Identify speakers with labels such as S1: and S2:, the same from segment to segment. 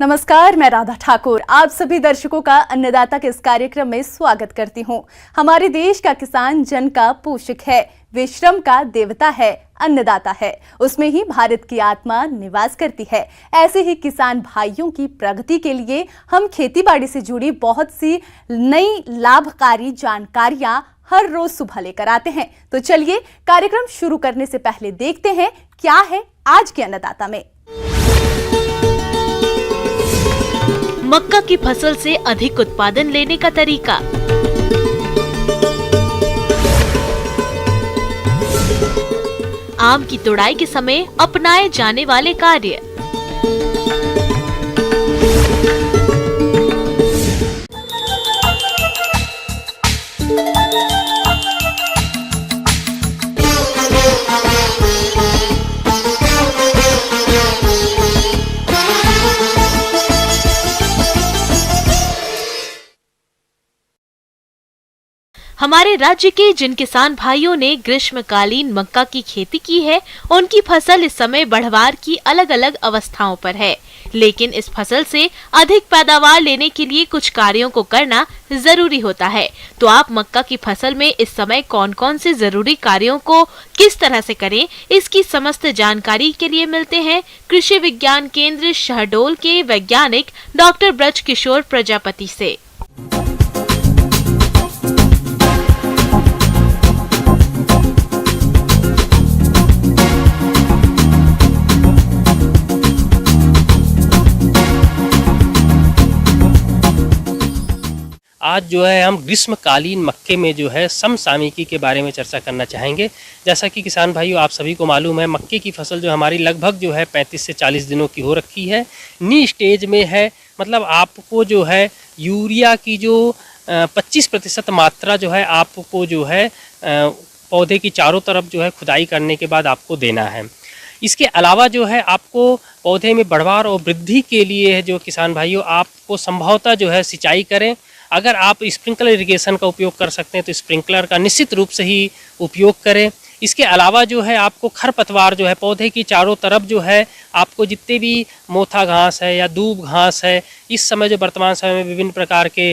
S1: नमस्कार, मैं राधा ठाकुर आप सभी दर्शकों का अन्नदाता के इस कार्यक्रम में स्वागत करती हूं। हमारे देश का किसान जन का पोषक है, वे श्रम का देवता है, अन्नदाता है, उसमें ही भारत की आत्मा निवास करती है। ऐसे ही किसान भाइयों की प्रगति के लिए हम खेतीबाड़ी से जुड़ी बहुत सी नई लाभकारी जानकारियां हर रोज सुबह लेकर आते हैं। तो चलिए कार्यक्रम शुरू करने से पहले देखते हैं क्या है आज के अन्नदाता में।
S2: मक्का की फसल से अधिक उत्पादन लेने का तरीका। आम की तुड़ाई के समय अपनाए जाने वाले कार्य। हमारे राज्य के जिन किसान भाइयों ने ग्रीष्मकालीन मक्का की खेती की है, उनकी फसल इस समय बढ़वार की अलग अलग अवस्थाओं पर है, लेकिन इस फसल से अधिक पैदावार लेने के लिए कुछ कार्यों को करना जरूरी होता है। तो आप मक्का की फसल में इस समय कौन कौन से जरूरी कार्यों को किस तरह से करें, इसकी समस्त जानकारी के लिए मिलते हैं कृषि विज्ञान केंद्र शहडोल के वैज्ञानिक डॉक्टर ब्रज किशोर प्रजापति से।
S3: आज जो है हम ग्रीष्मकालीन मक्के में जो है समसामयिकी के बारे में चर्चा करना चाहेंगे। जैसा कि किसान भाइयों आप सभी को मालूम है, मक्के की फसल जो हमारी लगभग जो है 35 से 40 दिनों की हो रखी है, नी स्टेज में है। मतलब आपको जो है यूरिया की जो 25% मात्रा जो है आपको जो है पौधे की चारों तरफ जो है खुदाई करने के बाद आपको देना है। इसके अलावा जो है आपको पौधे में बढ़वार और वृद्धि के लिए जो किसान भाइयों आपको संभवतः जो है सिंचाई करें। अगर आप स्प्रिंकलर इरिगेशन का उपयोग कर सकते हैं तो स्प्रिंकलर का निश्चित रूप से ही उपयोग करें। इसके अलावा जो है आपको खरपतवार जो है पौधे की चारों तरफ जो है आपको जितने भी मोथा घास है या दूब घास है, इस समय जो वर्तमान समय में विभिन्न प्रकार के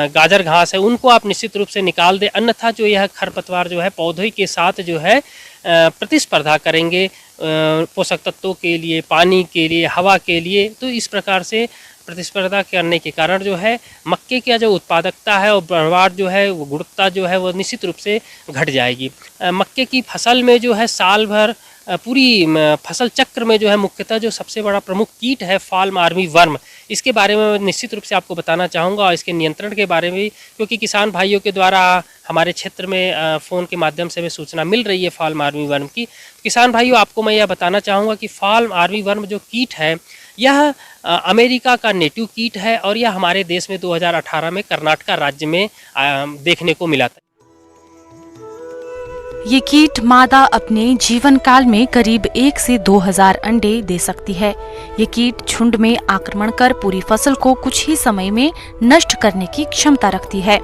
S3: गाजर घास है, उनको आप निश्चित रूप से निकाल दें। अन्यथा जो यह खरपतवार जो है पौधे के साथ जो है प्रतिस्पर्धा करेंगे पोषक तत्वों के लिए, पानी के लिए, हवा के लिए। तो इस प्रकार से प्रतिस्पर्धा करने के कारण जो है मक्के की जो उत्पादकता है और बढ़वार जो है वो गुणवत्ता जो है वो निश्चित रूप से घट जाएगी। मक्के की फसल में जो है साल भर पूरी फसल चक्र में जो है मुख्यतः जो सबसे बड़ा प्रमुख कीट है फॉल आर्मी वर्म, इसके बारे में निश्चित रूप से आपको बताना चाहूँगा और इसके नियंत्रण के बारे में भी, क्योंकि किसान भाइयों के द्वारा हमारे क्षेत्र में फ़ोन के माध्यम से हमें सूचना मिल रही है फॉल आर्मी वर्म की। किसान भाइयों आपको मैं यह बताना चाहूँगा कि फॉल आर्मी वर्म जो कीट है यह अमेरिका का नेटिव कीट है और यह हमारे देश में 2018 में कर्नाटक राज्य में देखने को मिला था।
S4: ये कीट मादा अपने जीवन काल में करीब 1 से 2000 अंडे दे सकती है। ये कीट झुंड में आक्रमण कर पूरी फसल को कुछ ही समय में नष्ट करने की क्षमता रखती है।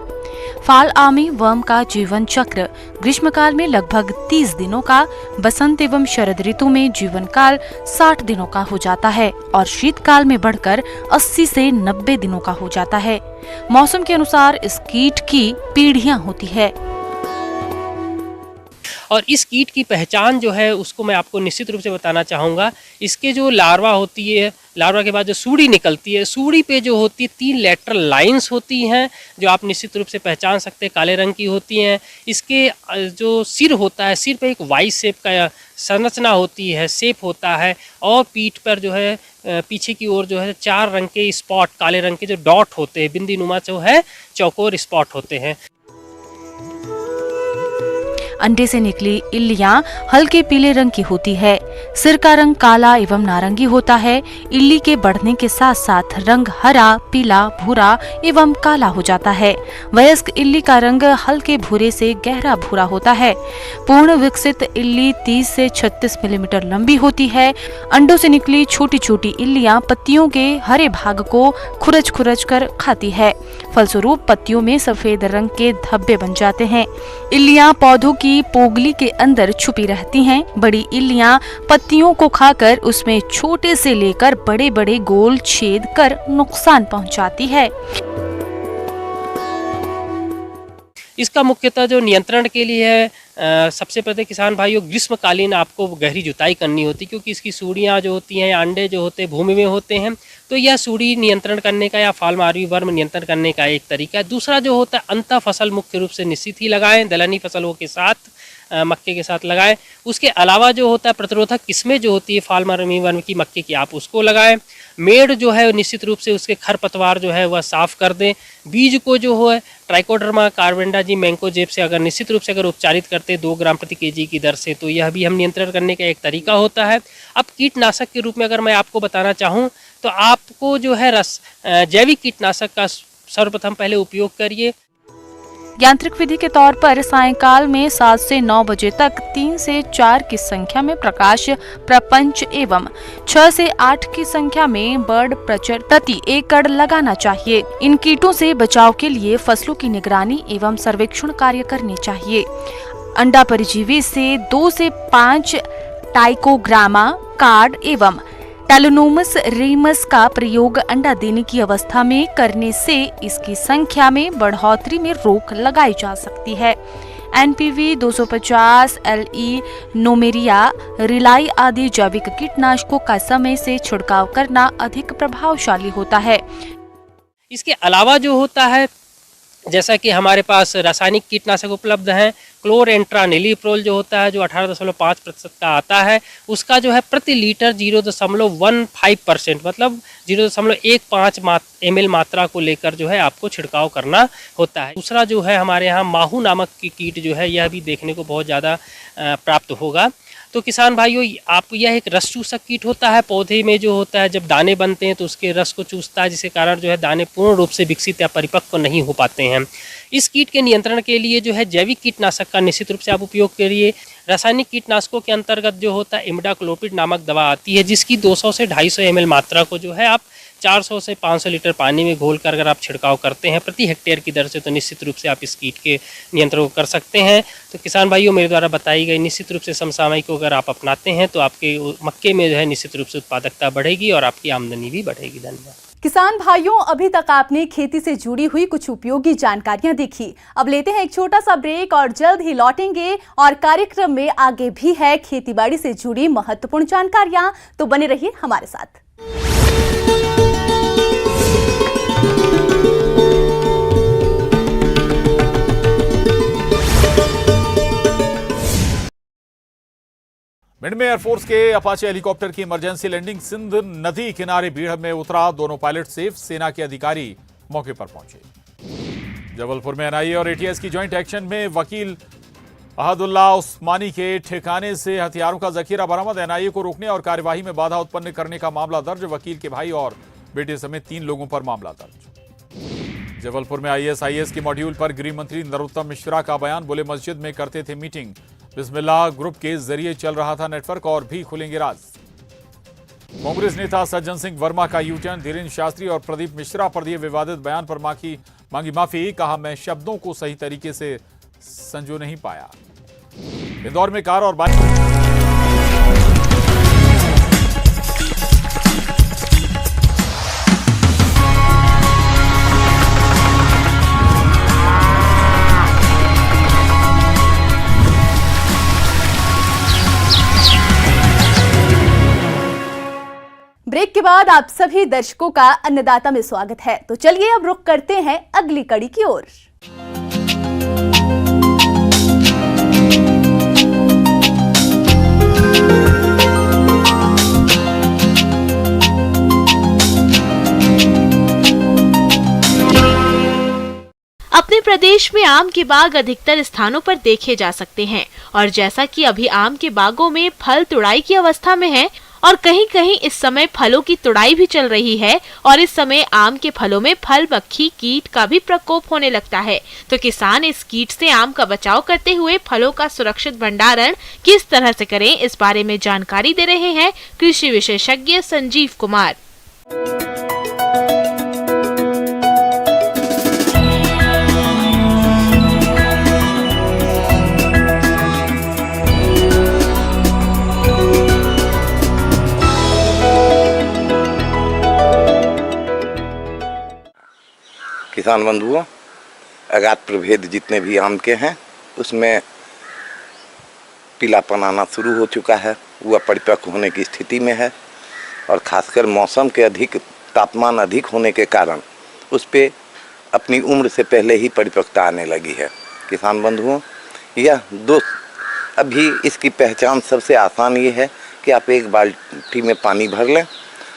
S4: फॉल आर्मी वर्म का जीवन चक्र ग्रीष्मकाल में लगभग 30 दिनों का, बसंत एवं शरद ऋतु में जीवन काल 60 दिनों का हो जाता है और शीतकाल में बढ़कर 80 से 90 दिनों का हो जाता है। मौसम के अनुसार इस कीट की पीढ़ियां होती है
S3: और इस कीट की पहचान जो है उसको मैं आपको निश्चित रूप से बताना चाहूँगा। इसके जो लार्वा होती है, लार्वा के बाद जो सूढ़ी निकलती है, सूढ़ी पे जो होती है 3 लेटरल लाइंस होती हैं जो आप निश्चित रूप से पहचान सकते हैं, काले रंग की होती हैं। इसके जो सिर होता है, सिर पे एक वाई शेप का संरचना होती है, शेप होता है और पीठ पर जो है पीछे की ओर जो है 4 रंग के स्पॉट, काले रंग के जो डॉट होते हैं, बिंदी नुमा जो है चौकोर स्पॉट होते हैं।
S4: अंडे से निकली इल्लियां हल्के पीले रंग की होती है। सिर का रंग काला एवं नारंगी होता है। इल्ली के बढ़ने के साथ साथ रंग हरा, पीला, भूरा एवं काला हो जाता है। वयस्क इल्ली का रंग हल्के भूरे से गहरा भूरा होता है। पूर्ण विकसित इल्ली 30 से 36 मिलीमीटर लंबी होती है। अंडों से निकली छोटी छोटी इल्लियां पत्तियों के हरे भाग को खुरच खुरच कर खाती है। फलस्वरूप पत्तियों में सफेद रंग के धब्बे बन जाते हैं। इल्लियां पौधों की की पोगली के अंदर छुपी रहती हैं। बड़ी इल्लियां पत्तियों को खाकर उसमें छोटे से लेकर बड़े बड़े गोल छेद कर नुकसान पहुंचाती है।
S3: इसका मुख्यतः जो नियंत्रण के लिए है, सबसे पहले किसान भाइयों ग्रीष्मकालीन आपको गहरी जुताई करनी होती, क्योंकि इसकी सूढ़ियाँ जो होती हैं, अंडे जो होते हैं भूमि में होते हैं, तो यह सूढ़ी नियंत्रण करने का या फाल मारवी वर्म नियंत्रण करने का एक तरीका है। दूसरा जो होता है अंतः फसल मुख्य रूप से निश्चित ही लगाएं, दलहनी फसलों के साथ मक्के के साथ लगाएं। उसके अलावा जो होता है प्रतिरोधक किस्में जो होती है फाल मारवी वर्म की मक्के की, आप उसको लगाएं। मेड़ जो है निश्चित रूप से उसके खरपतवार जो है वह साफ कर दें। बीज को जो है ट्राइकोडर्मा कार्बेंडाजिम मैंकोजेब से अगर निश्चित रूप से अगर उपचारित करते 2 ग्राम प्रति केजी की दर से, तो यह भी हम नियंत्रण करने का एक तरीका होता है। अब कीटनाशक के रूप में अगर मैं आपको बताना चाहूँ तो आपको जो है जैविक कीटनाशक का सर्वप्रथम पहले उपयोग करिए।
S4: यांत्रिक विधि के तौर पर सायंकाल में 7 से 9 बजे तक 3 से 4 की संख्या में प्रकाश प्रपंच एवं 6 से 8 की संख्या में बर्ड प्रचर प्रति एकड़ लगाना चाहिए। इन कीटों से बचाव के लिए फसलों की निगरानी एवं सर्वेक्षण कार्य करने चाहिए। अंडा परजीवी से 2 से 5 टाइकोग्रामा कार्ड एवं टेलोनोमस रेमस का प्रयोग अंडा देने की अवस्था में करने से इसकी संख्या में बढ़ोतरी में रोक लगाई जा सकती है। NPV 250, LE, नोमेरिया, रिलाई आदि जैविक कीटनाशकों का समय से छिड़काव करना अधिक प्रभावशाली होता है।
S3: इसके अलावा जो होता है, जैसा कि हमारे पास रासायनिक कीटनाशक उपलब्ध हैं, क्लोरेंट्रानिलीप्रोल जो होता है जो 18.5% का आता है, उसका जो है प्रति लीटर 0.15% मतलब 0.15 ml मात्रा को लेकर जो है आपको छिड़काव करना होता है। दूसरा जो है हमारे यहाँ माहू नामक की कीट जो है यह भी देखने को बहुत ज़्यादा प्राप्त होगा। तो किसान भाइयों आप, यह एक रस चूसक कीट होता है। पौधे में जो होता है जब दाने बनते हैं तो उसके रस को चूसता है, जिसके कारण जो है दाने पूर्ण रूप से विकसित या परिपक्व नहीं हो पाते हैं। इस कीट के नियंत्रण के लिए जो है जैविक कीटनाशक का निश्चित रूप से आप उपयोग करिए। रासायनिक कीटनाशकों के अंतर्गत जो होता है इमिडाक्लोपिड नामक दवा आती है, जिसकी 200 से 250 ml मात्रा को जो है आप 400 से 500 लीटर पानी में घोलकर अगर आप छिड़काव करते हैं प्रति हेक्टेयर की दर से, तो निश्चित रूप से आप इस कीट के नियंत्रण को कर सकते हैं। तो किसान भाइयों मेरे द्वारा बताई गई निश्चित रूप से समसामयिक को अगर आप अपनाते हैं तो आपके मक्के में जो है निश्चित रूप से उत्पादकता बढ़ेगी और आपकी आमदनी भी बढ़ेगी। धन्यवाद।
S1: किसान भाइयों, अभी तक आपने खेती से जुड़ी हुई कुछ उपयोगी जानकारियां देखी। अब लेते हैं एक छोटा सा ब्रेक और जल्द ही लौटेंगे और कार्यक्रम में आगे भी है खेतीबाड़ी से जुड़ी महत्वपूर्ण जानकारियां, तो बने रहिए हमारे साथ।
S5: भिंड में एयरफोर्स के अपाचे हेलीकॉप्टर की इमरजेंसी लैंडिंग। सिंध नदी किनारे भीड़ में उतरा, दोनों पायलट सेफ, सेना के अधिकारी मौके पर पहुंचे। जबलपुर में NIA और ATS की ज्वाइंट एक्शन में वकील अहदुल्ला उस्मानी के ठिकाने से हथियारों का जखीरा बरामद। NIA को रोकने और कार्यवाही में बाधा उत्पन्न करने का मामला दर्ज। वकील के भाई और बेटे समेत 3 लोगों पर मामला दर्ज। जबलपुर में IAS के मॉड्यूल पर गृह मंत्री नरोत्तम मिश्रा का बयान। बोले मस्जिद में करते थे मीटिंग, बिस्मिल्लाह ग्रुप के जरिए चल रहा था नेटवर्क, और भी खुलेंगे राज। कांग्रेस नेता सज्जन सिंह वर्मा का यूटर्न। धीरेन्द्र शास्त्री और प्रदीप मिश्रा पर दिए विवादित बयान पर मांगी माफी। कहा मैं शब्दों को सही तरीके से संजो नहीं पाया। इंदौर में कार और बाइक
S1: ब्रेक के बाद आप सभी दर्शकों का अन्नदाता में स्वागत है। तो चलिए अब रुख करते हैं अगली कड़ी की ओर।
S2: अपने प्रदेश में आम के बाग अधिकतर स्थानों पर देखे जा सकते हैं और जैसा कि अभी आम के बागों में फल तुड़ाई की अवस्था में है और कहीं कहीं इस समय फलों की तुड़ाई भी चल रही है और इस समय आम के फलों में फल मक्खी कीट का भी प्रकोप होने लगता है, तो किसान इस कीट से आम का बचाव करते हुए फलों का सुरक्षित भंडारण किस तरह से करें, इस बारे में जानकारी दे रहे हैं कृषि विशेषज्ञ संजीव कुमार।
S6: किसान बंधुओं, अगाध प्रभेद जितने भी आम के हैं उसमें पीलापन आना शुरू हो चुका है, वह परिपक्व होने की स्थिति में है और ख़ासकर मौसम के तापमान अधिक होने के कारण उस पर अपनी उम्र से पहले ही परिपक्वता आने लगी है। किसान बंधुओं, अभी इसकी पहचान सबसे आसान ये है कि आप एक बाल्टी में पानी भर लें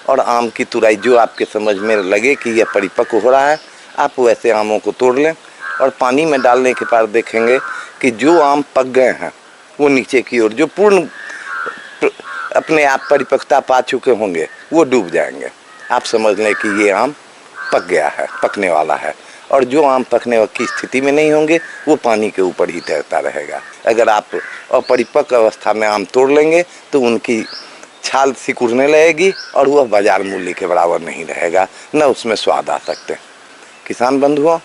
S6: और आम की तुराई जो आपके समझ में लगे कि यह परिपक्व हो रहा है, आप वैसे आमों को तोड़ लें और पानी में डालने के बाद देखेंगे कि जो आम पक गए हैं वो नीचे की ओर, जो पूर्ण अपने आप परिपक्वता पा चुके होंगे, वो डूब जाएंगे। आप समझ लें कि ये आम पक गया है, पकने वाला है। और जो आम पकने की स्थिति में नहीं होंगे वो पानी के ऊपर ही तैरता रहेगा। अगर आप अपरिपक्व अवस्था में आम तोड़ लेंगे तो उनकी छाल सिकुड़ने लगेगी और वह बाजार मूल्य के बराबर नहीं रहेगा, न उसमें स्वाद आ सकते। किसान बंधुओं,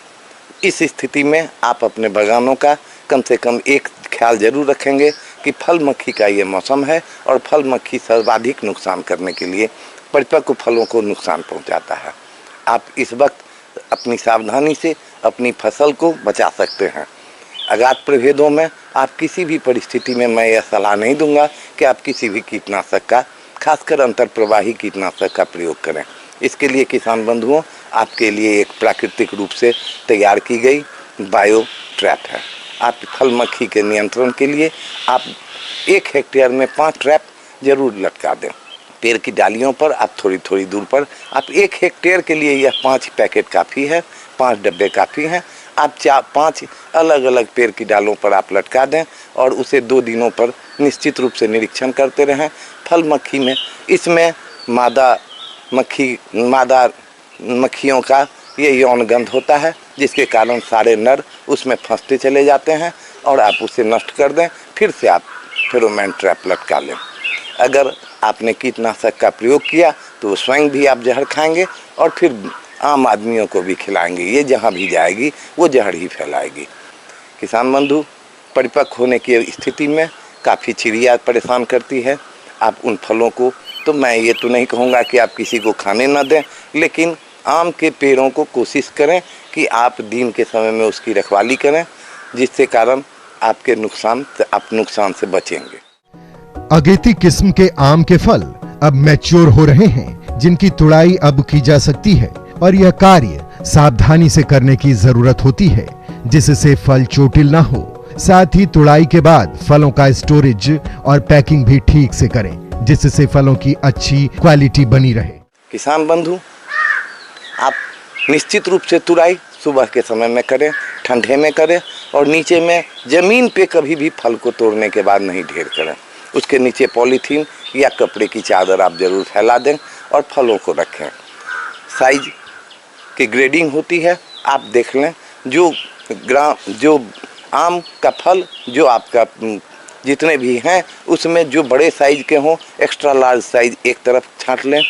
S6: इस स्थिति में आप अपने बागानों का कम से कम एक ख्याल जरूर रखेंगे कि फल मक्खी का ये मौसम है और फल मक्खी सर्वाधिक नुकसान करने के लिए परिपक्व फलों को नुकसान पहुंचाता है। आप इस वक्त अपनी सावधानी से अपनी फसल को बचा सकते हैं। अगाध प्रभेदों में आप किसी भी परिस्थिति में, मैं यह सलाह नहीं दूंगा कि आप किसी भी कीटनाशक का, खासकर अंतर्प्रवाही कीटनाशक का प्रयोग करें। इसके लिए किसान बंधुओं, आपके लिए एक प्राकृतिक रूप से तैयार की गई बायो ट्रैप है। आप फल मक्खी के नियंत्रण के लिए आप 1 हेक्टेयर में 5 ट्रैप जरूर लटका दें। पेड़ की डालियों पर आप थोड़ी थोड़ी दूर पर, आप 1 हेक्टेयर के लिए यह 5 पैकेट काफ़ी है, 5 डब्बे काफ़ी हैं। आप 5 अलग अलग पेड़ की डालों पर आप लटका दें और उसे 2 दिनों पर निश्चित रूप से निरीक्षण करते रहें। फल मक्खी में इसमें मादा मक्खियों का ये यौन गंध होता है, जिसके कारण सारे नर उसमें फंसते चले जाते हैं और आप उसे नष्ट कर दें। फिर से आप फेरोमोन ट्रैप लटका लें। अगर आपने कीटनाशक का प्रयोग किया तो स्वयं भी आप जहर खाएंगे और फिर आम आदमियों को भी खिलाएंगे। ये जहाँ भी जाएगी वो जहर ही फैलाएगी। किसान बंधु, परिपक्व होने की स्थिति में काफ़ी चिड़िया परेशान करती है। आप उन फलों को, तो मैं ये तो नहीं कहूँगा कि आप किसी को खाने ना दें, लेकिन आम के पेड़ों को कोशिश करें कि आप दिन के समय में उसकी रखवाली करें, जिससे कारण आपके नुकसान से बचेंगे।
S7: अगेती किस्म के आम के फल अब मैच्योर हो रहे हैं, जिनकी तुड़ाई अब की जा सकती है और यह कार्य सावधानी से करने की जरूरत होती है, जिससे फल चोटिल ना हो। साथ ही तुड़ाई के बाद फलों का स्टोरेज और पैकिंग भी ठीक से करें, जिससे फलों की अच्छी क्वालिटी बनी रहे।
S6: किसान बंधु, आप निश्चित रूप से तुड़ाई सुबह के समय में करें, ठंडे में करें और नीचे में जमीन पे कभी भी फल को तोड़ने के बाद नहीं ढेर करें। उसके नीचे पॉलीथीन या कपड़े की चादर आप जरूर फैला दें और फलों को रखें। साइज की ग्रेडिंग होती है, आप देख लें। जो आम का फल जो आपका जितने भी हैं उसमें जो बड़े साइज के हों, एक्स्ट्रा लार्ज साइज एक तरफ छांट लें,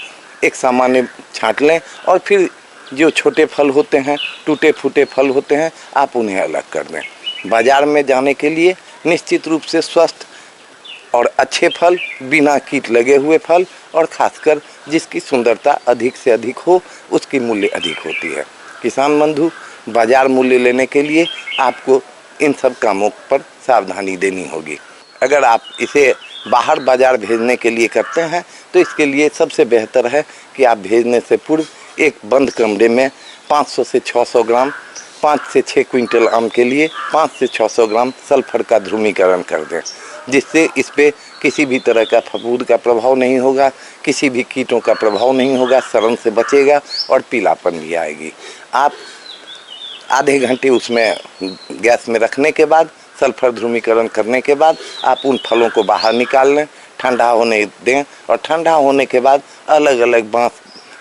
S6: एक सामान्य छांट लें और फिर जो छोटे फल होते हैं, टूटे फूटे फल होते हैं, आप उन्हें अलग कर दें। बाजार में जाने के लिए निश्चित रूप से स्वस्थ और अच्छे फल, बिना कीट लगे हुए फल और खासकर जिसकी सुंदरता अधिक से अधिक हो, उसकी मूल्य अधिक होती है। किसान बंधु, बाजार मूल्य लेने के लिए आपको इन सब कामों पर सावधानी देनी होगी। अगर आप इसे बाहर बाजार भेजने के लिए करते हैं तो इसके लिए सबसे बेहतर है कि आप भेजने से पूर्व एक बंद कमरे में 500 से 600 ग्राम, 5 से 6 क्विंटल आम के लिए 5 से 600 ग्राम सल्फर का ध्रुवीकरण कर दें, जिससे इस पे किसी भी तरह का फफूंद का प्रभाव नहीं होगा, किसी भी कीटों का प्रभाव नहीं होगा, सड़न से बचेगा और पीलापन भी आएगी। आप आधे घंटे उसमें गैस में रखने के बाद, सल्फर ध्रुवीकरण करने के बाद आप उन फलों को बाहर निकाल लें, ठंडा होने दें और ठंडा होने के बाद अलग अलग बांस,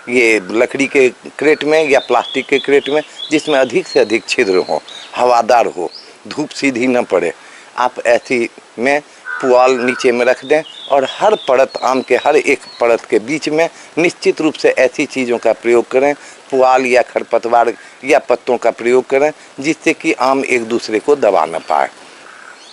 S6: ये लकड़ी के क्रेट में या प्लास्टिक के क्रेट में, जिसमें अधिक से अधिक छिद्र हो, हवादार हो, धूप सीधी न पड़े, आप ऐसी में पुआल नीचे में रख दें और हर परत, आम के हर एक परत के बीच में निश्चित रूप से ऐसी चीज़ों का प्रयोग करें, पुआल या खरपतवार या पत्तों का प्रयोग करें, जिससे कि आम एक दूसरे को दबा न पाए।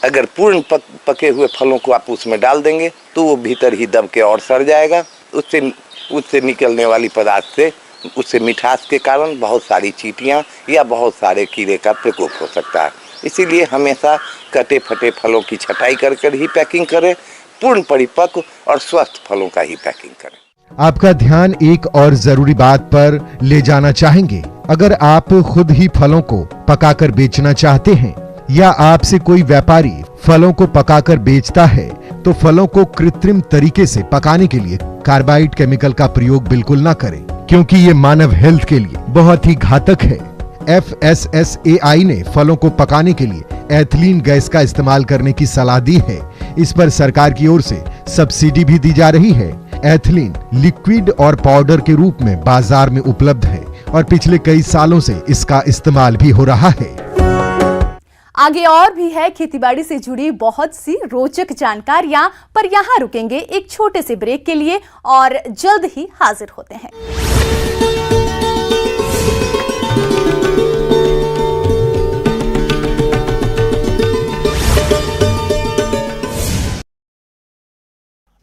S6: अगर पूर्ण पके हुए फलों को आप उसमें डाल देंगे तो वो भीतर ही दब के और सड़ जाएगा, उससे निकलने वाली पदार्थ से उससे मिठास के कारण बहुत सारी चींटियाँ या बहुत सारे कीड़े का प्रकोप हो सकता है। इसीलिए हमेशा कटे फटे फलों की छटाई कर ही पैकिंग करें, पूर्ण परिपक्व और स्वस्थ फलों का ही पैकिंग करें।
S7: आपका ध्यान एक और जरूरी बात पर ले जाना चाहेंगे। अगर आप खुद ही फलों को पकाकर बेचना चाहते हैं या आपसे कोई व्यापारी फलों को पकाकर बेचता है तो फलों को कृत्रिम तरीके से पकाने के लिए कार्बाइड केमिकल का प्रयोग बिल्कुल ना करें, क्योंकि ये मानव हेल्थ के लिए बहुत ही घातक है। FSSAI ने फलों को पकाने के लिए एथिलीन गैस का इस्तेमाल करने की सलाह दी है। इस पर सरकार की ओर से सब्सिडी भी दी जा रही है। एथिलीन लिक्विड और पाउडर के रूप में बाजार में उपलब्ध है और पिछले कई सालों से इसका इस्तेमाल भी हो रहा है।
S1: आगे और भी है खेतीबाड़ी से जुड़ी बहुत सी रोचक जानकारियां, पर यहां रुकेंगे एक छोटे से ब्रेक के लिए और जल्द ही हाजिर होते हैं।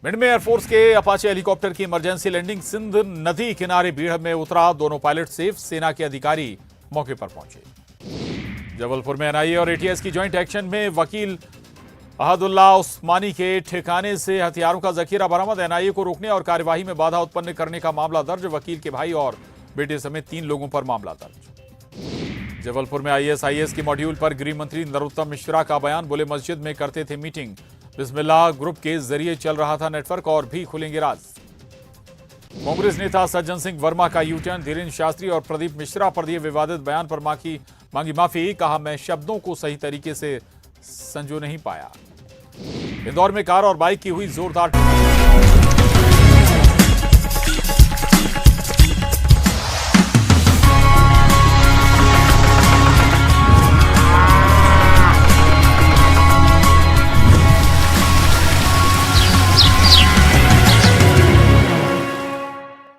S5: भिंड में एयरफोर्स के अपाचे हेलीकॉप्टर की इमरजेंसी लैंडिंग सिंध नदी किनारे बीहड़ में उतरा। दोनों पायलट सेफ, सेना के अधिकारी मौके पर पहुंचे। जबलपुर में एनआईए और एटीएस की ज्वाइंट एक्शन में वकील अहदुल्ला उस्मानी के ठिकाने से हथियारों का जखीरा बरामद। एनआईए को रोकने और कार्यवाही में बाधा उत्पन्न करने का मामला दर्ज। वकील के भाई और बेटे समेत 3 लोगों पर मामला दर्ज। जबलपुर में IAS की मॉड्यूल पर गृह मंत्री नरोत्तम मिश्रा का बयान। बोले, मस्जिद में करते थे मीटिंग, बिस्मिल्लाह ग्रुप के जरिए चल रहा था नेटवर्क, और भी खुलेंगे राज। कांग्रेस नेता सज्जन सिंह वर्मा का यूटर्न। धीरेन्द्र शास्त्री और प्रदीप मिश्रा पर दिए विवादित बयान पर मांगी माफी। कहा, मैं शब्दों को सही तरीके से संजो नहीं पाया। इंदौर में कार और बाइक की हुई जोरदार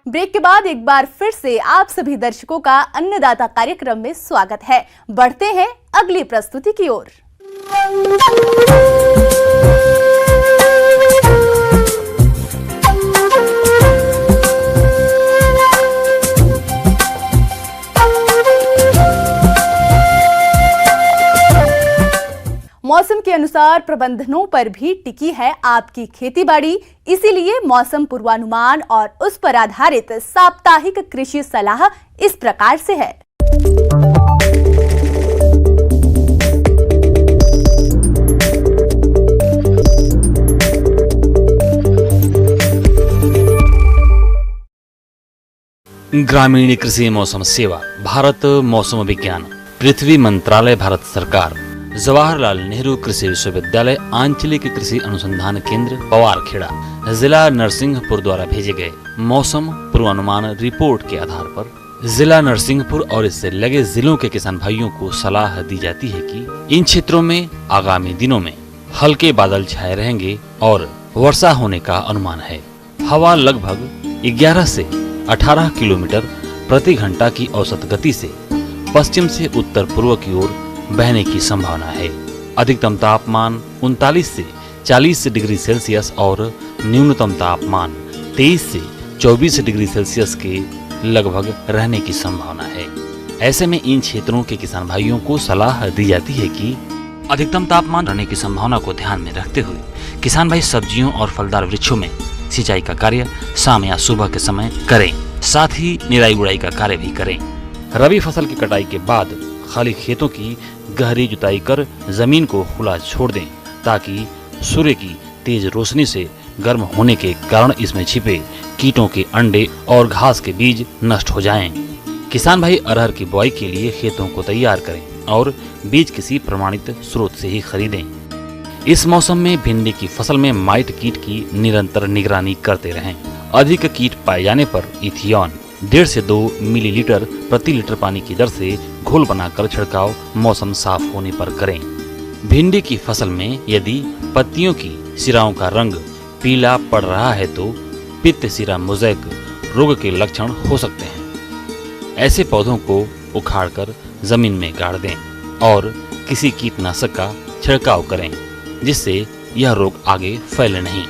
S1: ब्रेक के बाद एक बार फिर से आप सभी दर्शकों का अन्नदाता कार्यक्रम में स्वागत है। बढ़ते हैं अगली प्रस्तुति की ओर। मौसम के अनुसार प्रबंधनों पर भी टिकी है आपकी खेतीबाड़ी, इसीलिए मौसम पूर्वानुमान और उस पर आधारित साप्ताहिक कृषि सलाह इस प्रकार से है।
S8: ग्रामीण कृषि मौसम सेवा, भारत मौसम विज्ञान, पृथ्वी मंत्रालय, भारत सरकार, जवाहरलाल नेहरू कृषि विश्वविद्यालय, आंचलिक कृषि अनुसंधान केंद्र पवारखेड़ा, जिला नरसिंहपुर द्वारा भेजे गए मौसम पूर्वानुमान रिपोर्ट के आधार पर जिला नरसिंहपुर और इससे लगे जिलों के किसान भाइयों को सलाह दी जाती है कि इन क्षेत्रों में आगामी दिनों में हल्के बादल छाए रहेंगे और वर्षा होने का अनुमान है। हवा लगभग 11 से 18 किलोमीटर प्रति घंटा की औसत गति से पश्चिम से उत्तर पूर्व की ओर बहने की संभावना है। अधिकतम तापमान 39 से 40 डिग्री सेल्सियस और न्यूनतम तापमान 23 से 24 डिग्री सेल्सियस के लगभग रहने की संभावना है। ऐसे में इन क्षेत्रों के किसान भाइयों को सलाह दी जाती है कि अधिकतम तापमान रहने की संभावना को ध्यान में रखते हुए किसान भाई सब्जियों और फलदार वृक्षों में सिंचाई का कार्य शाम या सुबह के समय करें, साथ ही निराई गुड़ाई का कार्य भी करें। रबी फसल की कटाई के बाद खाली खेतों की गहरी जुताई कर जमीन को खुला छोड़ दें, ताकि सूर्य की तेज रोशनी से गर्म होने के कारण इसमें छिपे कीटों के अंडे और घास के बीज नष्ट हो जाएं। किसान भाई अरहर की बुआई के लिए खेतों को तैयार करें और बीज किसी प्रमाणित स्रोत से ही खरीदें। इस मौसम में भिंडी की फसल में माइट कीट की निरंतर निगरानी करते रहें। अधिक कीट पाए जाने पर इथियॉन 1.5 से 2 मिलीलीटर प्रति लीटर पानी की दर से घोल बनाकर छिड़काव मौसम साफ होने पर करें। भिंडी की फसल में यदि पत्तियों की सिराओं का रंग पीला पड़ रहा है तो पित्त सिरा मोज़ेक रोग के लक्षण हो सकते हैं। ऐसे पौधों को उखाड़कर जमीन में गाड़ दें और किसी कीटनाशक का छिड़काव करें, जिससे यह रोग आगे फैले नहीं।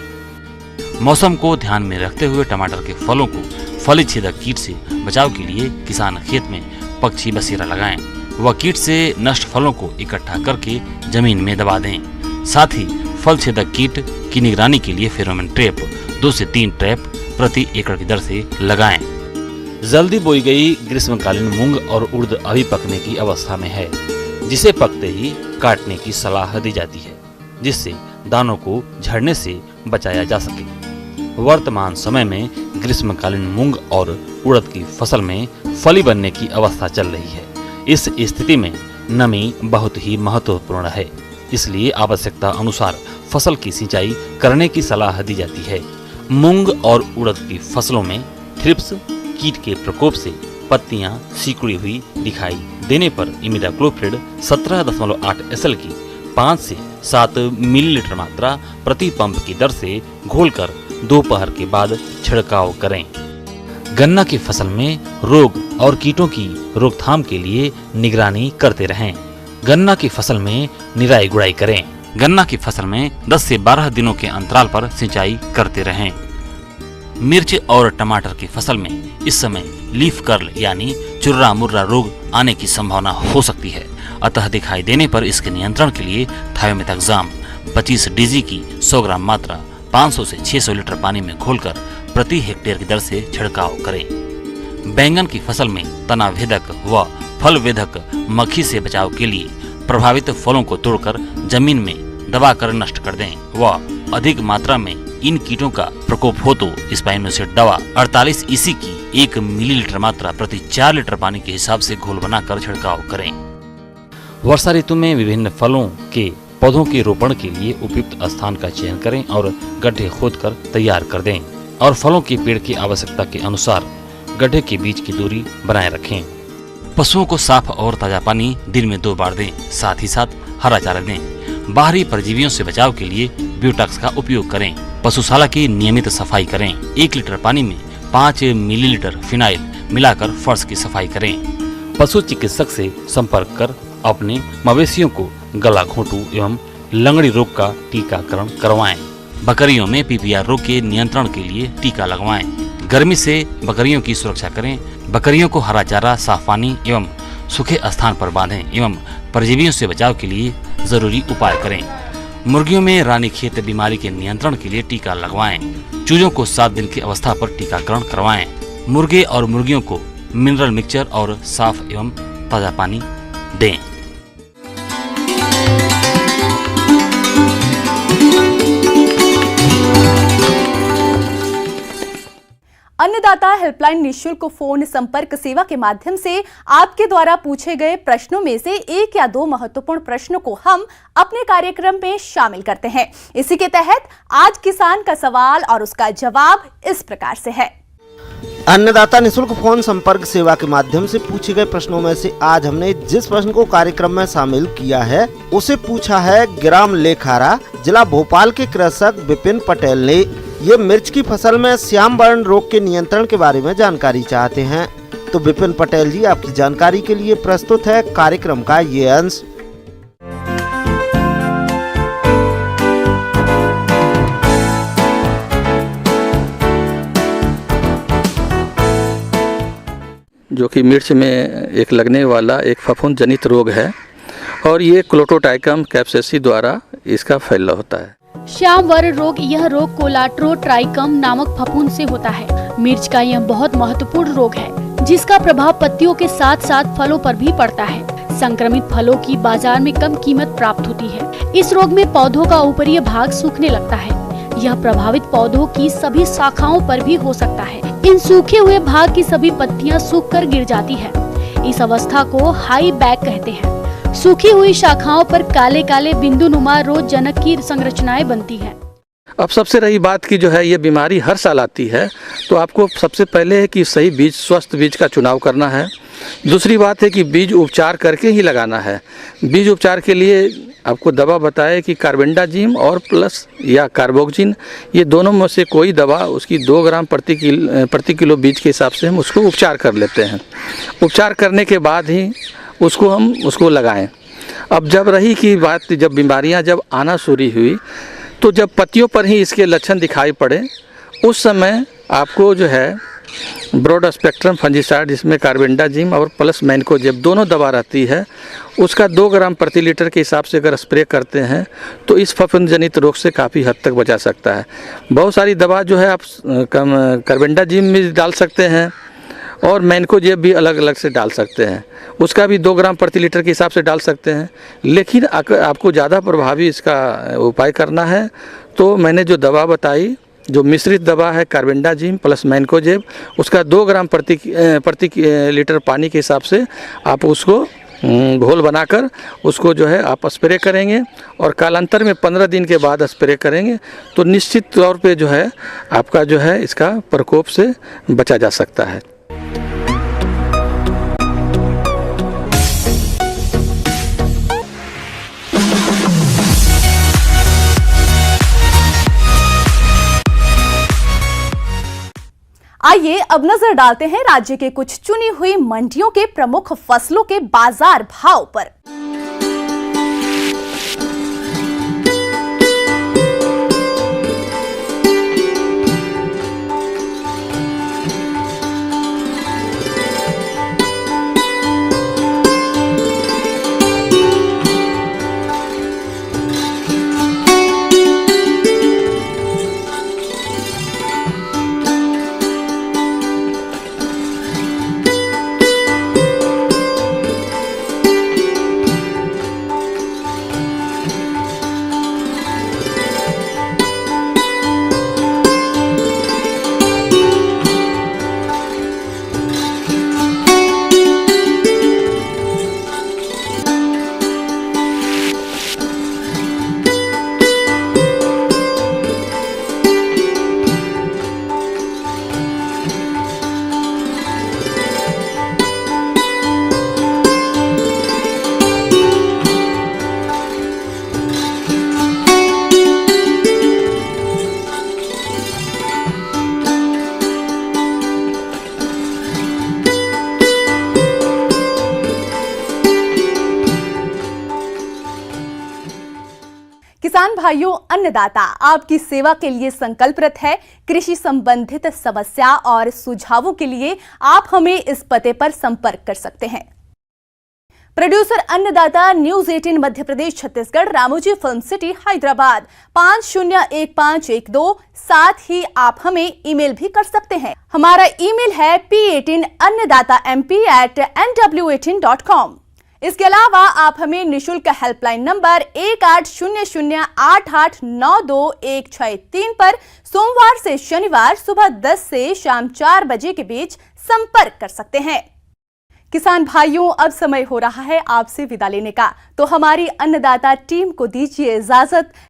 S8: मौसम को ध्यान में रखते हुए टमाटर के फलों को फली छेदक कीट से बचाव के लिए किसान खेत में पक्षी बसेरा लगाएं व कीट से नष्ट फलों को इकट्ठा करके जमीन में दबा दें। साथ ही फल छेदक कीट की निगरानी के लिए फेरोमोन ट्रैप 2 से 3 ट्रैप प्रति एकड़ की दर से लगाएं। जल्दी बोई गई ग्रीष्मकालीन मूंग और उड़द अभी पकने की अवस्था में है, जिसे पकते ही काटने की सलाह दी जाती है, जिससे दानों को झड़ने से बचाया जा सके। वर्तमान समय में ग्रीष्मकालीन मूंग और उड़द की फसल में फली बनने की अवस्था चल रही है। इस स्थिति में नमी बहुत ही महत्वपूर्ण है, इसलिए आवश्यकता अनुसार फसल की सिंचाई करने की सलाह दी जाती है। मूंग और उड़द की फसलों में थ्रिप्स कीट के प्रकोप से पत्तियां सिकुड़ी हुई दिखाई देने पर इमिडाक्लोप्रिड 17.8 SL की 5 से 7 मिलीलीटर मात्रा प्रति पंप की दर से घोलकर दोपहर के बाद छिड़काव करें। गन्ना की फसल में रोग और कीटों की रोकथाम के लिए निगरानी करते रहें। गन्ना की फसल में निराई गुड़ाई करें। गन्ना की फसल में 10 से 12 दिनों के अंतराल पर सिंचाई करते रहें। मिर्च और टमाटर की फसल में इस समय लीफ कर्ल यानी चुर्रा मुर्रा रोग आने की संभावना हो सकती है, अतः दिखाई देने पर इसके नियंत्रण के लिए थायोमेथाक्साम 25 DG की 100 ग्राम मात्रा 500 से 600 लीटर पानी में घोलकर प्रति हेक्टेयर की दर से छिड़काव करें। बैंगन की फसल में तना वेधक व फल वेधक मक्खी से बचाव के लिए प्रभावित फलों को तोड़कर जमीन में दबाकर नष्ट कर दें व अधिक मात्रा में इन कीटों का प्रकोप हो तो स्पाइनोसेट दवा 48 EC की 1 मिलीलीटर मात्रा प्रति 4 लीटर पानी के हिसाब से घोल बनाकर छिड़काव करें। वर्षा ऋतु में विभिन्न फलों के पौधों के रोपण के लिए उपयुक्त स्थान का चयन करें और गड्ढे खोदकर तैयार कर दें और फलों के पेड़ की आवश्यकता के अनुसार गड्ढे के बीच की दूरी बनाए रखें। पशुओं को साफ और ताजा पानी दिन में 2 बार दें, साथ ही साथ हरा चारा दें। बाहरी परजीवियों से बचाव के लिए ब्यूटॉक्स का उपयोग करें। पशुशाला की नियमित सफाई करें। 1 लीटर पानी में 5 मिलीलीटर फिनाइल मिलाकर फर्श की सफाई करें। पशु चिकित्सक से संपर्क कर अपने मवेशियों को गला घोंटू एवं लंगड़ी रोग का टीकाकरण करवाएं। बकरियों में PPR रोग के नियंत्रण के लिए टीका लगवाएं। गर्मी से बकरियों की सुरक्षा करें। बकरियों को हरा चारा, साफ पानी एवं सूखे स्थान पर बांधें एवं परजीवियों से बचाव के लिए जरूरी उपाय करें। मुर्गियों में रानीखेत बीमारी के नियंत्रण के लिए टीका लगवाएं। चूजों को 7 दिन की अवस्था पर टीकाकरण करवाएं। मुर्गे और मुर्गियों को मिनरल मिक्सचर और साफ एवं ताजा पानी दें।
S1: अन्नदाता हेल्पलाइन निःशुल्क फोन संपर्क सेवा के माध्यम से आपके द्वारा पूछे गए प्रश्नों में से 1 या 2 महत्वपूर्ण प्रश्नों को हम अपने कार्यक्रम में शामिल करते हैं। इसी के तहत आज किसान का सवाल और उसका जवाब इस प्रकार से है।
S9: अन्नदाता निःशुल्क फोन संपर्क सेवा के माध्यम से पूछे गए प्रश्नों में से आज हमने जिस प्रश्न को कार्यक्रम में शामिल किया है उसे पूछा है ग्राम लेखारा, जिला भोपाल के कृषक विपिन पटेल ने। ये मिर्च की फसल में श्याम वर्ण रोग के नियंत्रण के बारे में जानकारी चाहते हैं। तो विपिन पटेल जी, आपकी जानकारी के लिए प्रस्तुत है कार्यक्रम का ये अंश।
S10: जो कि मिर्च में एक लगने वाला एक फफूंद जनित रोग है और ये क्लोटोटाइकम कैप्सेसी द्वारा इसका फैलाव होता है।
S11: श्याम वर्ण रोग, यह रोग कोलाट्रोट्राइकम नामक फफूंद से होता है। मिर्च का यह बहुत महत्वपूर्ण रोग है जिसका प्रभाव पत्तियों के साथ साथ फलों पर भी पड़ता है। संक्रमित फलों की बाजार में कम कीमत प्राप्त होती है। इस रोग में पौधों का ऊपरी भाग सूखने लगता है। यह प्रभावित पौधों की सभी शाखाओं पर भी हो सकता है। इन सूखे हुए भाग की सभी पत्तियां सूखकर गिर जाती है। इस अवस्था को हाई बैक कहते हैं। सूखी हुई शाखाओं पर काले काले बिंदु नुमा रोग जनक की संरचनाएं बनती है।
S10: अब सबसे रही बात की जो है ये बीमारी हर साल आती है, तो आपको सबसे पहले है कि सही बीज, स्वस्थ बीज का चुनाव करना है। दूसरी बात है कि बीज उपचार करके ही लगाना है। बीज उपचार के लिए आपको दवा बताए कि कार्बेंडाजिम और प्लस या कार्बोक्सिन, ये दोनों में से कोई दवा उसकी 2 ग्राम प्रति किलो बीज के हिसाब से हम उसको उपचार कर लेते हैं। उपचार करने के बाद ही उसको लगाएं। अब जब रही की बात, जब बीमारियां जब आना शुरू हुई तो जब पत्तियों पर ही इसके लक्षण दिखाई पड़े उस समय आपको जो है ब्रॉड स्पेक्ट्रम फंजीसाइड जिसमें कार्बेंडाजिम और प्लस मैनकोजेब दोनों दवा रहती है, उसका 2 ग्राम प्रति लीटर के हिसाब से अगर स्प्रे करते हैं तो इस फफूंद जनित रोग से काफ़ी हद तक बचा सकता है। बहुत सारी दवा जो है आप कार्बेंडाजिम भी डाल सकते हैं और मैनकोजेब भी अलग अलग से डाल सकते हैं, उसका भी 2 ग्राम प्रति लीटर के हिसाब से डाल सकते हैं। लेकिन आपको ज़्यादा प्रभावी इसका उपाय करना है तो मैंने जो दवा बताई, जो मिश्रित दवा है कार्बेंडाजिम प्लस मैनकोजेब, उसका 2 ग्राम प्रति लीटर पानी के हिसाब से आप उसको घोल बनाकर उसको जो है आप स्प्रे करेंगे और कालांतर में 15 दिन के बाद स्प्रे करेंगे तो निश्चित तौर पे जो है आपका जो है इसका प्रकोप से बचा जा सकता है।
S1: आइए अब नजर डालते हैं राज्य के कुछ चुनी हुई मंडियों के प्रमुख फसलों के बाजार भाव पर। किसान भाइयों, अन्नदाता आपकी सेवा के लिए संकल्परत है। कृषि संबंधित समस्या और सुझावों के लिए आप हमें इस पते पर संपर्क कर सकते हैं। प्रोड्यूसर अन्नदाता, news 18 Madhya Pradesh Chhattisgarh, Ramoji film city Hyderabad 501512। साथ ही आप हमें ईमेल भी कर सकते हैं। हमारा ईमेल है p18annadatamp@nw18.com। इसके अलावा आप हमें निशुल्क हेल्पलाइन नंबर 180088926163 पर सोमवार से शनिवार सुबह 10 से शाम 4 बजे के बीच संपर्क कर सकते हैं। किसान भाइयों, अब समय हो रहा है आपसे विदा लेने का, तो हमारी अन्नदाता टीम को दीजिए इजाजत।